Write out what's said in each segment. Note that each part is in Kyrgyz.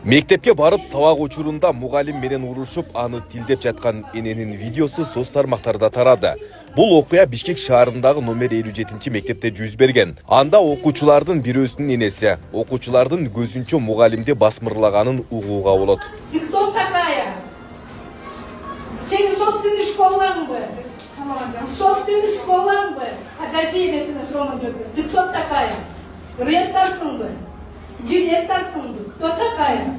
Мектепке барып сабак учурунда мугалим менен урушуп, аны тилдеп жаткан эненин видеосу соц тармактарда тарады. Бул окуя Бишкек шаарындагы номер 57 мектепте жүз берген. Анда окуучулардын бирөөсүнүн энеси окуучулардын көзүнчө мугалимди басмырлаганын угууга болот. Ты кто такая? Senin собственный школаң бы? Собственный школаң бы? Академиясына сонун жүргөн. Ты кто такая? Ректорсың бы? Директорсың бы? Кто такая?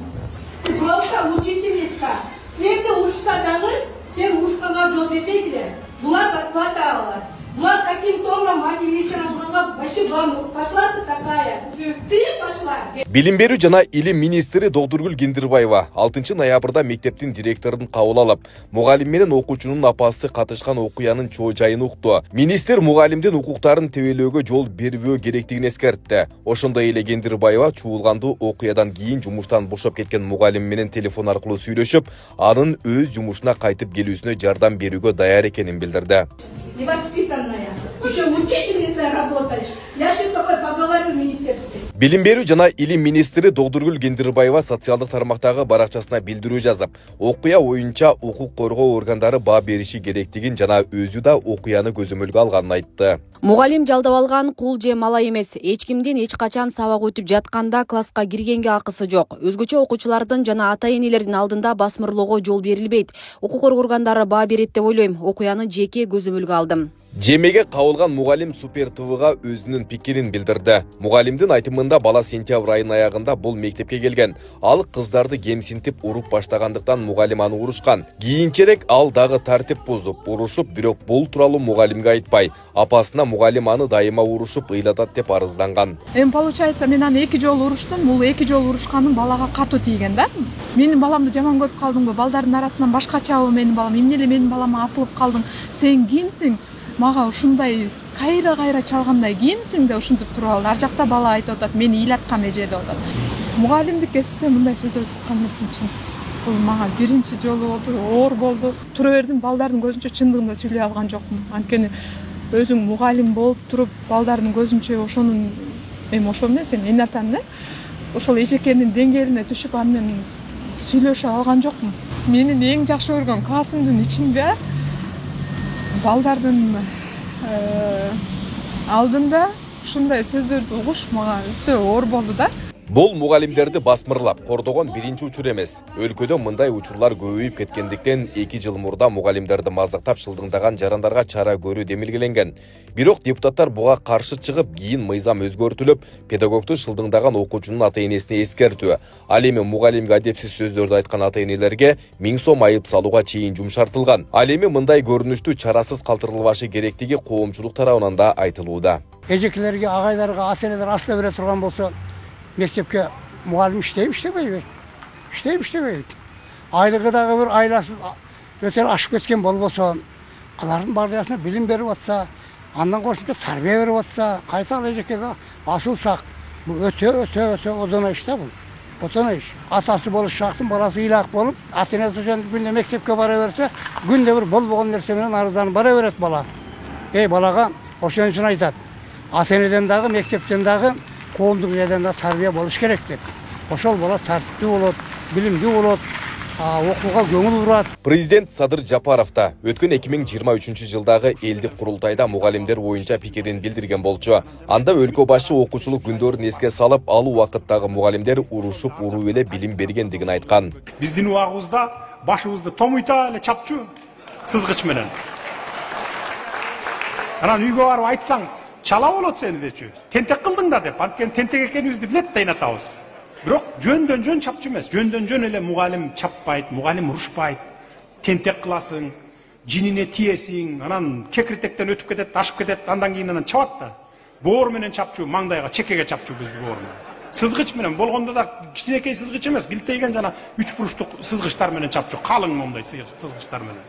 Ты просто учительница. Сендерді ұрышқандағы, сен ұрышқанға жол бермейді. Бұлар зарплата алады. Бұлар таким тоном, они вечером вообще пошла ты такая. Ты пошла. Билим берүү жана илим министри Догдургүл Кендирбаева 6 ноябрда мектептин директорун кабыл алып, мугалим менен окуучунун апасы катышкан окуянын чоо жайын укту. Министр мугалимдин укуктарын тебелөөгө жол бербөө керектигин эскертти. Ошондой эле Кендирбаева чуулгандуу окуядан кийин жумуштан бошоп кеткен мугалим менен телефон аркылуу сүйлөшүп, анын өз жумушуна кайтып келүүсүнө жардам берүүгө даяр экенин билдирди. Невоспитанная. Еще учительницей работаешь. Я сейчас с тобой поговорю в министерстве. Билим берүү жана илим министри Догдургүл Кендирбаева социалдык тармактагы баракчасына билдирүү жазып, окуя оюнча укук коргоо органдары баа бериши керектигин жана өзү да окуяны көзөмөлгө алганын айтты. Мугалим жалдап алган кул же мала эмес. Эч кимдин эч качан сабак өтүп жатканда класска киргенге акысы жок. Өзгөчө окуучулардын жана ата-энелердин алдында басмырлоого жол берилбейт. Укук коргоо органдары баа берет деп ойлойм. Окуяны жеке көзөмөлгө алдым. Жемеге кабылган мугалим Супер ТВга өзүнүн пикирин билдирди. Мугалимдин айтымында бала сентябрь айынын аягында бул мектепке келген. Ал кыздарды кемсинтип уруп баштагандыктан мугалим аны урушкан. Кийинчерээк ал дагы тартип бузуп, урушуп, бирок бул тууралуу мугалимге айтпай, апасына мугалим аны дайыма урушуп, ыйлатат деп арызданган. Получается, мен аны 2 жолу уруштум. Бул 2 жолу урушканым балага катуу тийген да. Менин баламды жаман көрүп калдыңбы? Балдардын арасынан башкачабы менин балам? Эмне эле менин балама асылып калдың? Сен кимсиң? Мага ушундай кайра чалгандай кийимсиң деп ушинтип туруп алды. Ар жакта бала айтып атат, мени ыйлаткан эже деп атат. Мугалимдик кесипте мындай сөздөр айткан эмесмин чын. Бул мага биринчи жолу болду, оор болду. Тура бердим, балдардын көзүнчө чындыгында сүйлөй алган жокмун. Анткени өзүң мугалим болуп туруп, балдардын көзүнчө ошонун ошо менен сен эне атам эле ошол эжекенин деңгээлине түшүп аны менен сүйлөшө алган жокмун. Менин эң жакшы көргөн классымдын ичинде балдардын алдында ушундай сөздөрдү угуш мага өтө оор болду да. Бул мугалимдерди басмырлап кордогон биринчи учур эмес. Өлкөдө мындай учурлар көбөйүп кеткендиктен 2 жыл мурда мугалимдерди маздактап шылдыңдаган жарандарга чара көрүү демилгеленген. Бирок депутаттар буга каршы чыгып, кийин мыйзам өзгөртүлүп, педагогду шылдыңдаган окуучунун ата-энесине эскертүү. Ал эми мугалимге адепсиз сөздөрдү айткан ата-энелерге 1000 сом айып салууга чейин жумшартылган. Ал эми мындай көрүнүштү чарасыз калтырылбашы керектиги коомчулук тарабынан да айтылууда. Эжекелерге, агайларга, ата-энелер аста бере турган болсо, мектепке мугалим иштейби? Айлыгы дагы бир айласыз өтө ашып кеткен болбосо, алардын бардыгына билим берип атса, андан кошумча тарбия берип атса, кайсыл эжекеге асылсак, бул өтө одоно иш да бул. Одоно иш. Асасы болуш шаксын, баласы ыйлак болуп, ата-энеси ошол күндө мектепке бара берсе, күндө бир болбогон нерсе менен арызданып бара берет бала. Балага ошон үчүн айтат. Ата-энеден дагы, мектептен дагы коомдук жерден да тарбия болуш керек деп. Ошол бала тартиптүү болот, билимдүү болот, окууга көңүл бурат. Президент Садыр Жапаров да өткөн 2023 жылдагы элдик курултайда мугалимдер боюнча пикирин билдирген болчу. Анда өлкө башы окуучулук күндөрүн эске салып, ал убакыттагы мугалимдер урушуп, уруу эле билим бергендигин айткан. Биздин убагыбызда башыбызды томуйта эле чапчу сызгыч менен. Анан үйгө барып айтсаң, чала болот сени дечү. Тентек кылдың да деп. Анткени тентек экенибизди билет да атабыз. Бирок жөндөн жөн чапчу эмес. Жөндөн жөн эле мугалим чаппайт, мугалим урушпайт. Тентек кыласың, жинине тиесиң, анан кекиртектен өтүп кетет, ашып кетет, андан кийин анан чабат да. Боор менен чапчу, маңдайга, чекеге чапчу бизди боор менен. Сызгыч менен болгондо да кичинекей сызгыч эмес, билтейген жана 3 буруштук сызгычтар менен чапчу, калың мондай сызгычтар менен.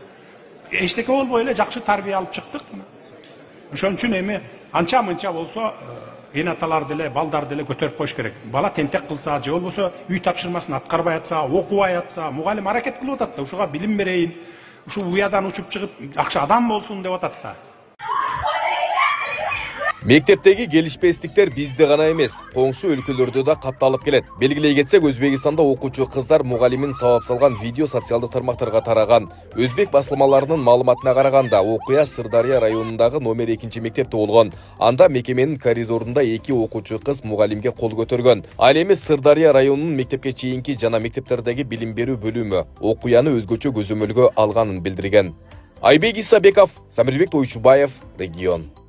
Эчтеке болбой эле жакшы тарбия алып чыктык. Ошон үчүн эми анча-мынча болсо эне аталар деле, балдар деле көтөрүп коюш керек. Бала тентек кылса, же болбосо үй тапшырмасын аткарбай атса, окубай атса, мугалим аракет кылып атат да, ушуга билим берейин, ушу уядан учуп чыгып, акча адам болсун деп атат да. Мектептеги келишпестиктер бизде гана эмес, коңшу өлкөлөрдө да катталып келет. Белгилей кетсек, Өзбекстанда окуучу кыздар мугалимин сабап салган видео социалдык тармактарга тараган. Өзбек басылмаларынын маалыматына караганда, окуя Сырдария районундагы номер 2 мектепте болгон. Анда мекеменин коридорунда 2 окуучу кыз мугалимге кол көтөргөн. Ал эми Сырдария районунун мектепке чейинки жана мектептердеги билим берүү бөлүмү окуяны өзгөчө көзөмөлгө алганын билдирген. Айбек Исабеков, Самирбек Тойчубаев, Регион.